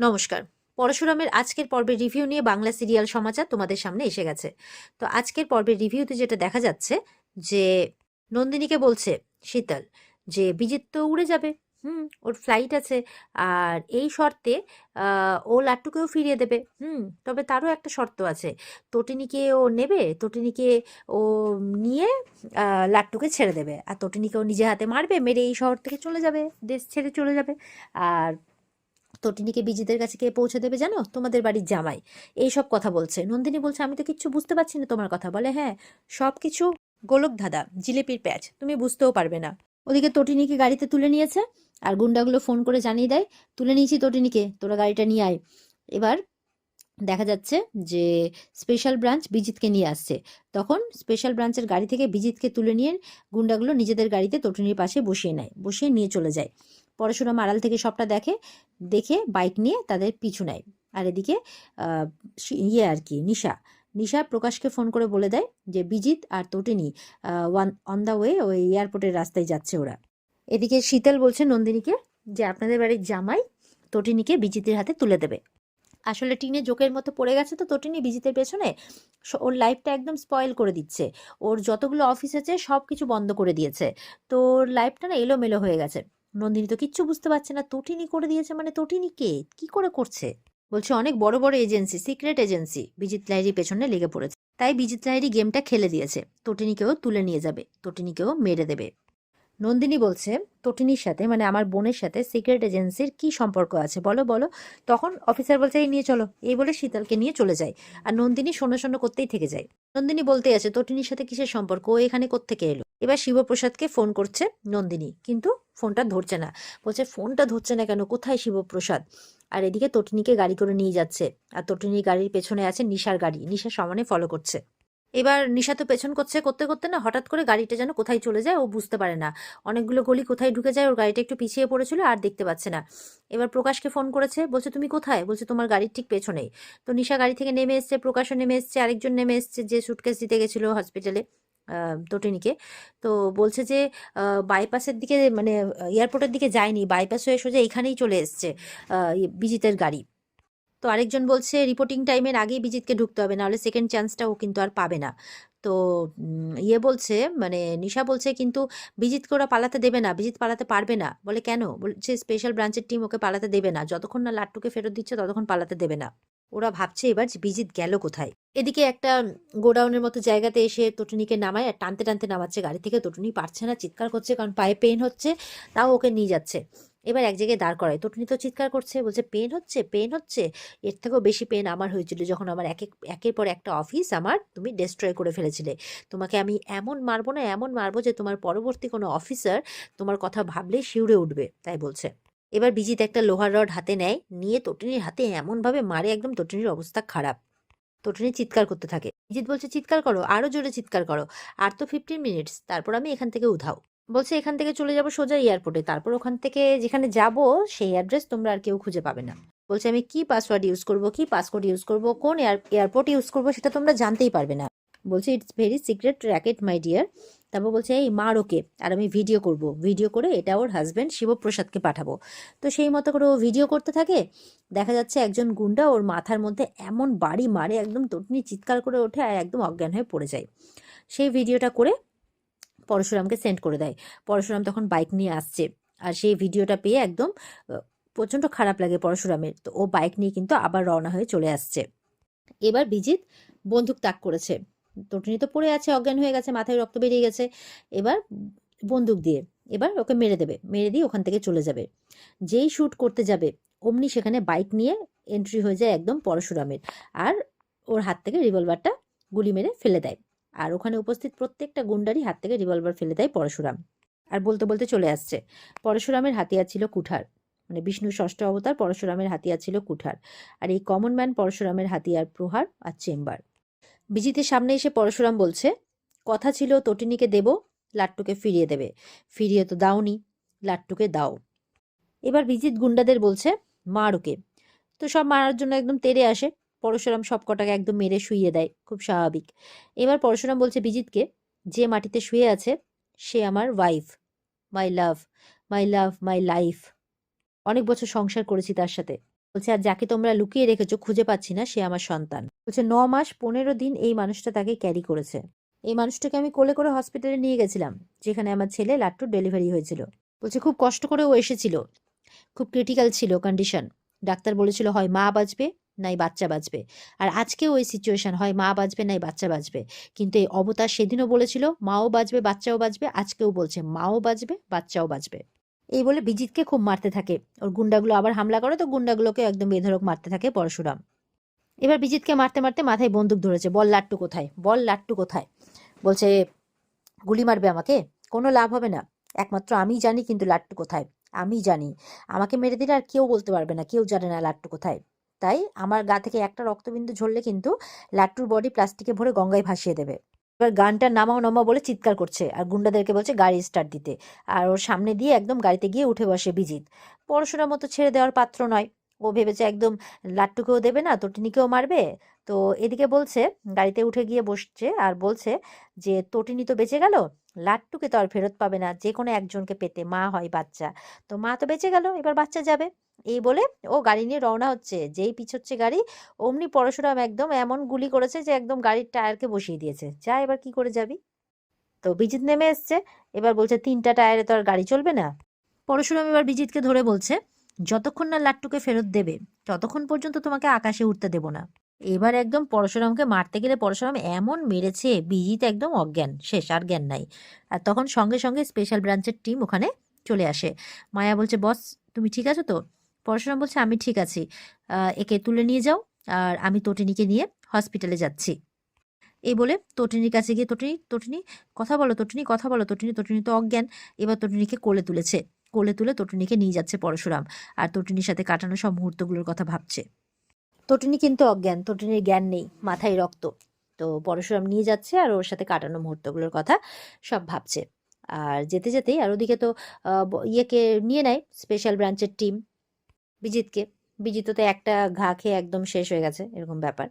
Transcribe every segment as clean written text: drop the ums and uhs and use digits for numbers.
নমস্কার। পরশুরামের আজকের পর্বের রিভিউ নিয়ে বাংলা সিরিয়াল সমাচার তোমাদের সামনে এসে গেছে। তো আজকের পর্বের রিভিউতে যেটা দেখা যাচ্ছে যে নন্দিনীকে বলছে শীতল যে বিজিত তো উড়ে যাবে। ওর ফ্লাইট আছে। আর এই শর্তে ও লাট্টুকেও ফিরিয়ে দেবে। তবে তারও একটা শর্ত আছে। তটিনীকে ও নেবে, তটিনীকে ও নিয়ে লাট্টুকে ছেড়ে দেবে। আর তটিনীকে ও নিজে হাতে মারবে, মেরে এই শহর থেকে চলে যাবে, দেশ ছেড়ে চলে যাবে। আর তটিনীকে বিজিতের কাছে কে পৌঁছে দেবে জানো? তোমাদের বাড়ির জামাই। এইসব কথা বলছে। নন্দিনী বলছে আমি তো কিচ্ছু বুঝতে পারছি না তোমার কথা। বলে হ্যাঁ, সব কিছু গোলক ধাঁধা, জিলিপির প্যাচ, তুমি বুঝতেও পারবে না। ওদিকে তটিনীকে গাড়িতে তুলে নিয়েছে আর গুন্ডাগুলো ফোন করে জানিয়ে দেয় তুলে নিয়েছি তটিনীকে, তোরা গাড়িটা নিয়ে আয়। এবার দেখা যাচ্ছে যে স্পেশাল ব্রাঞ্চ বিজিতকে নিয়ে আসছে। তখন স্পেশাল ব্রাঞ্চের গাড়ি থেকে বিজিতকে তুলে নিয়ে গুন্ডাগুলো নিজেদের গাড়িতে তটিনীর পাশে বসিয়ে নেয়, বসিয়ে নিয়ে চলে যায়। পরশুরাম আড়াল থেকে সবটা দেখে, দেখে বাইক নিয়ে তাদের পিছু নেয়। আর এদিকে আর কি নিশা নিশা প্রকাশকে ফোন করে বলে দেয় যে বিজিত আর তটিনী অন দ্য ওয়ে, ওই এয়ারপোর্টের রাস্তায় যাচ্ছে ওরা। এদিকে শীতল বলছে নন্দিনীকে যে আপনাদের বাড়ির জামাই তটিনীকে বিজিতের হাতে তুলে দেবে। আসলে টিনে জোকের মতো পড়ে গেছে তো তটিনী বিজিতের পেছনে। ওর লাইফটা একদম স্পয়েল করে দিচ্ছে। ওর যতগুলো অফিস আছে সব কিছু বন্ধ করে দিয়েছে। তো ওর লাইফটা না এলোমেলো হয়ে গেছে। নন্দিনী তো কিচ্ছু বুঝতে পারছে না তটিনী করে দিয়েছে মানে তটিনী কে, কি করে করছে। বলছে অনেক বড় বড় এজেন্সি, সিক্রেট এজেন্সি বিজিত লাহিড়ীর পেছনে লেগে পড়েছে। তাই বিজিত লাহিড়ী গেমটা খেলে দিয়েছে, তটিনীকেও তুলে নিয়ে যাবে, তটিনীকেও মেরে দেবে। নন্দিনী বলছে তটিনীর সাথে মানে আমার বোনের সাথে সিক্রেট এজেন্সির কি সম্পর্ক আছে বলো বলো। তখন অফিসার বলছে এই নিয়ে চলো, এই বলে শীতলকে নিয়ে চলে যায়। আর নন্দিনী শূন্য শূন্য করতেই থেকে যায়। নন্দিনী বলতে আছে তটিনীর সাথে কিসের সম্পর্ক, ও এখানে কোত্থেকে এলো। এবার শিবপ্রসাদকে ফোন করছে নন্দিনী, কিন্তু ফোনটা ধরছে না। বলছে ফোনটা ধরছে না কেন, কোথায় শিবপ্রসাদ। আর এদিকে তটিনীকে গাড়ি করে নিয়ে যাচ্ছে। আর তটিনীর গাড়ির পেছনে আছে নিশার গাড়ি, নিশা সমানে ফলো করছে। এবার নিশা তো পেছন করছে, করতে করতে না হঠাৎ করে গাড়িটা যেন কোথায় চলে যায় ও বুঝতে পারে না। অনেকগুলো গলি কোথায় ঢুকে যায়, ওর গাড়িটা একটু পিছিয়ে পড়েছিল আর দেখতে পাচ্ছে না। এবার প্রকাশকে ফোন করেছে, বলছে তুমি কোথায়, বলছে তোমার গাড়ির ঠিক পেছনেই। তো নিশা গাড়ি থেকে নেমে এসছে, প্রকাশও নেমে এসছে, আরেকজন নেমে এসছে যে সুটকেস দিতে গেছিল হসপিটালে তটিনীকে। তো বলছে যে বাইপাসের দিকে মানে এয়ারপোর্টের দিকে যায়নি, বাইপাস হয়ে সোজা এখানেই চলে এসছে বিজিতের গাড়ি। তো আরেকজন বলছে রিপোর্টিং টাইমের আগেই বিজিতকে ঢুকতে হবে, নাহলে সেকেন্ড চান্সটা ও কিন্তু আর পাবে না। তো বলছে মানে নিশা বলছে কিন্তু বিজিতকে ওরা পালাতে দেবে না, বিজিত পালাতে পারবে না। বলে কেন, বলছে স্পেশাল ব্রাঞ্চের টিম ওকে পালাতে দেবে না, যতক্ষণ না লাট্টুকে ফেরত দিচ্ছে ততক্ষণ পালাতে দেবে না। ওরা ভাবছে এবার যে বিজিত গেল কোথায়। এদিকে একটা গোডাউনের মতো জায়গাতে এসে তটুনিকে নামায় আর টানতে টানতে নামাচ্ছে গাড়ি থেকে। তটুনি পারছে না, চিৎকার করছে কারণ পায়ে পেন হচ্ছে, তাও ওকে নিয়ে যাচ্ছে। এবার এক জায়গায় দাঁড় করায়, তটুনি তো চিৎকার করছে, বলছে পেন হচ্ছে, পেন হচ্ছে। এর থেকেও বেশি পেন আমার হয়েছিল যখন আমার একের পর একটা অফিস আমার তুমি ডেস্ট্রয় করে ফেলেছিলে। তোমাকে আমি এমন মারবো না, এমন মারবো যে তোমার পরবর্তী কোনো অফিসার তোমার কথা ভাবলে শিউরে উঠবে, তাই বলছে। এবার বিজিত একটা লোহার রড হাতে নেয়, নিয়ে তটিনীর হাতে এমনভাবে মারে একদম তটিনীর অবস্থা খারাপ। তটিনী চিৎকার করতে থাকে। বিজিত বলছে চিৎকার করো, আরো জোরে চিৎকার করো। আর তো 15 মিনিটস, তারপর আমি এখান থেকে উধাও। বলছে এখান থেকে চলে যাব সোজা এয়ারপোর্টে, তারপর ওখান থেকে যেখানে যাব সেই অ্যাড্রেস তোমরা আর কেউ খুঁজে পাবে না। বলছে আমি কি পাসওয়ার্ড ইউজ করব, কি পাসকোড ইউজ করব, কোন এয়ারপোর্ট ইউজ করব সেটা তোমরা জানতেই পারবে না। বলছে it's very secret racket my dear. তারপর বলছে এই মার ওকে, আর আমি ভিডিও করব, ভিডিও করে এটা ওর হাজব্যান্ড শিবপ্রসাদকে পাঠাবো। তো সেই মতো করে ও ভিডিও করতে থাকে। দেখা যাচ্ছে একজন গুন্ডা ওর মাথার মধ্যে এমন বাড়ি মারে একদম তটনি চিৎকার করে ওঠে আর একদম অজ্ঞান হয়ে পড়ে যায়। সেই ভিডিওটা করে পরশুরামকে সেন্ড করে দেয়। পরশুরাম তখন বাইক নিয়ে আসছে, আর সেই ভিডিওটা পেয়ে একদম প্রচণ্ড খারাপ লাগে পরশুরামের। তো ও বাইক নিয়ে কিন্তু আবার রওনা হয়ে চলে আসছে। এবার বিজিত বন্দুক তাক করেছে। তটনি তো পড়ে আছে, অজ্ঞান হয়ে গেছে, মাথায় রক্ত বেরিয়ে গেছে। এবার বন্দুক দিয়ে এবার ওকে মেরে দেবে, মেরে দিয়ে ওখান থেকে চলে যাবে। যেই শ্যুট করতে যাবে অমনি সেখানে বাইক নিয়ে এন্ট্রি হয়ে যায় একদম পরশুরামের। আর ওর হাত থেকে রিভলভারটা গুলি মেরে ফেলে দেয়। আর ওখানে উপস্থিত প্রত্যেকটা গুন্ডারই হাত থেকে রিভলভার ফেলে দেয় পরশুরাম। আর বলতে বলতে চলে আসছে। পরশুরামের হাতিয়ার ছিল কুঠার, মানে বিষ্ণুর ষষ্ঠ অবতার পরশুরামের হাতিয়ার ছিল কুঠার। আর এই কমন ম্যান পরশুরামের হাতিয়ার প্রহার আর চেম্বার। বিজিতের সামনে এসে পরশুরাম বলছে কথা ছিল তটিনীকে দেব, লাট্টুকে ফিরিয়ে দেবে, ফিরিয়ে তো দাওনি, লাট্টুকে দাও। এবার বিজিত গুন্ডাদের বলছে মার ওকে। তো সব মারার জন্য একদম তেড়ে আসে। পরশুরাম সব কটাকে একদম মেরে শুইয়ে দেয়, খুব স্বাভাবিক। এবার পরশুরাম বলছে বিজিতকে যে মাটিতে শুয়ে আছে সে আমার wife, my love, my love, my life. অনেক বছর সংসার করেছি তার সাথে, বলছে আর যাকে তোমরা লুকিয়ে রেখেছো খুঁজে পাচ্ছি না, সে আমার সন্তান। বলছে 9 মাস 15 দিন এই মানুষটা তাকে ক্যারি করেছে। এই মানুষটাকে আমি কোলে করে হসপিটালে নিয়ে গেছিলাম, যেখানে আমার ছেলে লাট্টুর ডেলিভারি হয়েছিল। বলছে খুব কষ্ট করে ও এসেছিল, খুব ক্রিটিক্যাল ছিল কন্ডিশন। ডাক্তার বলেছিল হয় মা বাঁচবে নাই বাচ্চা বাঁচবে। আর আজকেও ওই সিচুয়েশন, হয় মা বাঁচবে নাই বাচ্চা বাঁচবে। কিন্তু এই অবতার সেদিনও বলেছিল মাও বাঁচবে বাচ্চাও বাঁচবে, আজকেও বলছে মাও বাঁচবে বাচ্চাও বাঁচবে। এই বলে বিজিতকে খুব মারতে থাকে। ওর গুন্ডাগুলো আবার হামলা করে, তো গুন্ডাগুলোকে একদম বেধড়ক মারতে থাকে পরশুরাম। এবার বিজিতকে মারতে মারতে মাথায় বন্দুক ধরেছে, বল লাট্টু কোথায়, বল লাট্টু কোথায়। বলছে গুলি মারবে আমাকে, কোনো লাভ হবে না, একমাত্র আমিই জানি কিন্তু লাট্টু কোথায়, আমি জানি। আমাকে মেরে দিলে আর কেউ বলতে পারবে না, কেউ জানে না লাট্টু কোথায়। তাই আমার গা থেকে একটা রক্তবিন্দু ঝরলে কিন্তু লাট্টুর বডি প্লাস্টিকে ভরে গঙ্গায় ভাসিয়ে দেবে। এবার গানটা নামাও নামাও বলে চিৎকার করছে, আর গুন্ডাদেরকে বলছে গাড়ি স্টার্ট দিতে। আর ওর সামনে দিয়ে একদম গাড়িতে গিয়ে উঠে বসে বিজিত। পরশুরাম মতো ছেড়ে দেওয়ার পাত্র নয়। ও ভেবেছে একদম লাট্টুকেও দেবে না, তটিনীকেও মারবে। তো এদিকে বলছে, গাড়িতে উঠে গিয়ে বসছে আর বলছে যে তটিনী তো বেঁচে গেল, লাট্টুকে তো আর ফেরত পাবে না, যে কোনো একজনকে পেতে, মা হয় বাচ্চা, তো মা তো বেঁচে গেল, এবার বাচ্চা যাবে। এই বলে ও গাড়ি নিয়ে রওনা হচ্ছে, যেই পিছোচ্ছে গাড়ি অমনি পরশুরাম একদম এমন গুলি করেছে যে একদম গাড়ির টায়ারকে বসিয়ে দিয়েছে। যা, এবার কি করে যাবি। তো বিজিত নেমে এসছে, এবার বলছে 3টা টায়ারে তো আর গাড়ি চলবে না। পরশুরাম এবার বিজিতকে ধরে বলছে যতক্ষণ না লাট্টুকে ফেরত দেবে ততক্ষণ পর্যন্ত তোমাকে আকাশে উঠতে দেব না। এবার একদম পরশুরামকে মারতে গেলে পরশুরাম এমন মেরেছে, বিজিত একদম অজ্ঞান, শেষ, আর জ্ঞান নাই। আর তখন সঙ্গে সঙ্গে স্পেশাল ব্রাঞ্চের টিম ওখানে চলে আসে। মায়া বলছে বস তুমি ঠিক আছো তো। পরশুরাম বলছে আমি ঠিক আছি, একে তুলে নিয়ে যাও, আর আমি তটিনীকে নিয়ে হসপিটালে যাচ্ছি। এই বলে তটিনীর কাছে গিয়ে তটিনী তটিনী কথা বলো, তটিনী কথা বলো, তটিনী তটিনী তো অজ্ঞান। এবার তটিনীকে কোলে তুলেছে, কোলে তুলে তটিনীকে নিয়ে যাচ্ছে পরশুরাম, আর তটিনীর সাথে কাটানো সব মুহূর্তগুলোর কথা ভাবছে। তটিনী কিন্তু অজ্ঞান, তটিনীর জ্ঞান নেই, মাথায় রক্ত। তো পরশুরাম নিয়ে যাচ্ছে আর ওর সাথে কাটানো মুহূর্তগুলোর কথা সব ভাবছে। আর যেতে যেতেই আর ওদিকে তো ইয়েকে নিয়ে নেয় স্পেশাল ব্রাঞ্চের টিম, বিজিতকে। বিজিত তো একটা ঘা খেয়ে একদম শেষ হয়ে গেছে, এরকম ব্যাপার।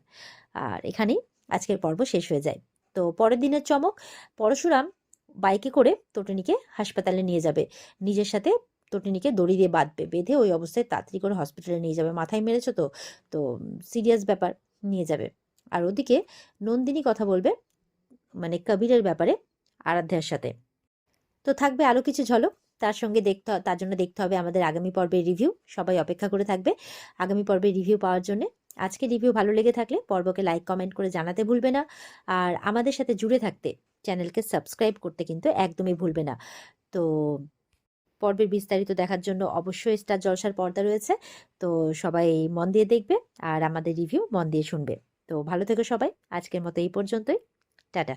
আর এখানেই আজকের পর্ব শেষ হয়ে যায়। তো পরের দিনের চমক, পরশুরাম বাইকে করে তটিনীকে হাসপাতালে নিয়ে যাবে, নিজের সাথে তটিনীকে দড়ি দিয়ে বাঁধবে, বেঁধে ওই অবস্থায় তাড়াতাড়ি করে হসপিটালে নিয়ে যাবে, মাথায় মেরেছে তো, তো সিরিয়াস ব্যাপার, নিয়ে যাবে। আর ওদিকে নন্দিনী কথা বলবে মানে কবিরের ব্যাপারে আরাধ্যার সাথে। তো থাকবে আরও কিছু ঝলক, তার সঙ্গে তার জন্য দেখতে হবে আমাদের আগামী পর্বের রিভিউ। সবাই অপেক্ষা করে থাকবে আগামী পর্বের রিভিউ পাওয়ার জন্য। আজকে রিভিউ ভালো লেগে থাকলে পর্বকে লাইক কমেন্ট করে জানাতে ভুলবে না। আর আমাদের সাথে জুড়ে থাকতে চ্যানেলকে সাবস্ক্রাইব করতে কিন্তু একদমই ভুলবে না। তো পর্বের বিস্তারিত দেখার জন্য অবশ্যই স্টার জলসার পর্দা রয়েছে, তো সবাই মন দিয়ে দেখবে আর আমাদের রিভিউ মন দিয়ে শুনবে। তো ভালো থেকো সবাই, আজকের মতো এই পর্যন্তই, টাটা।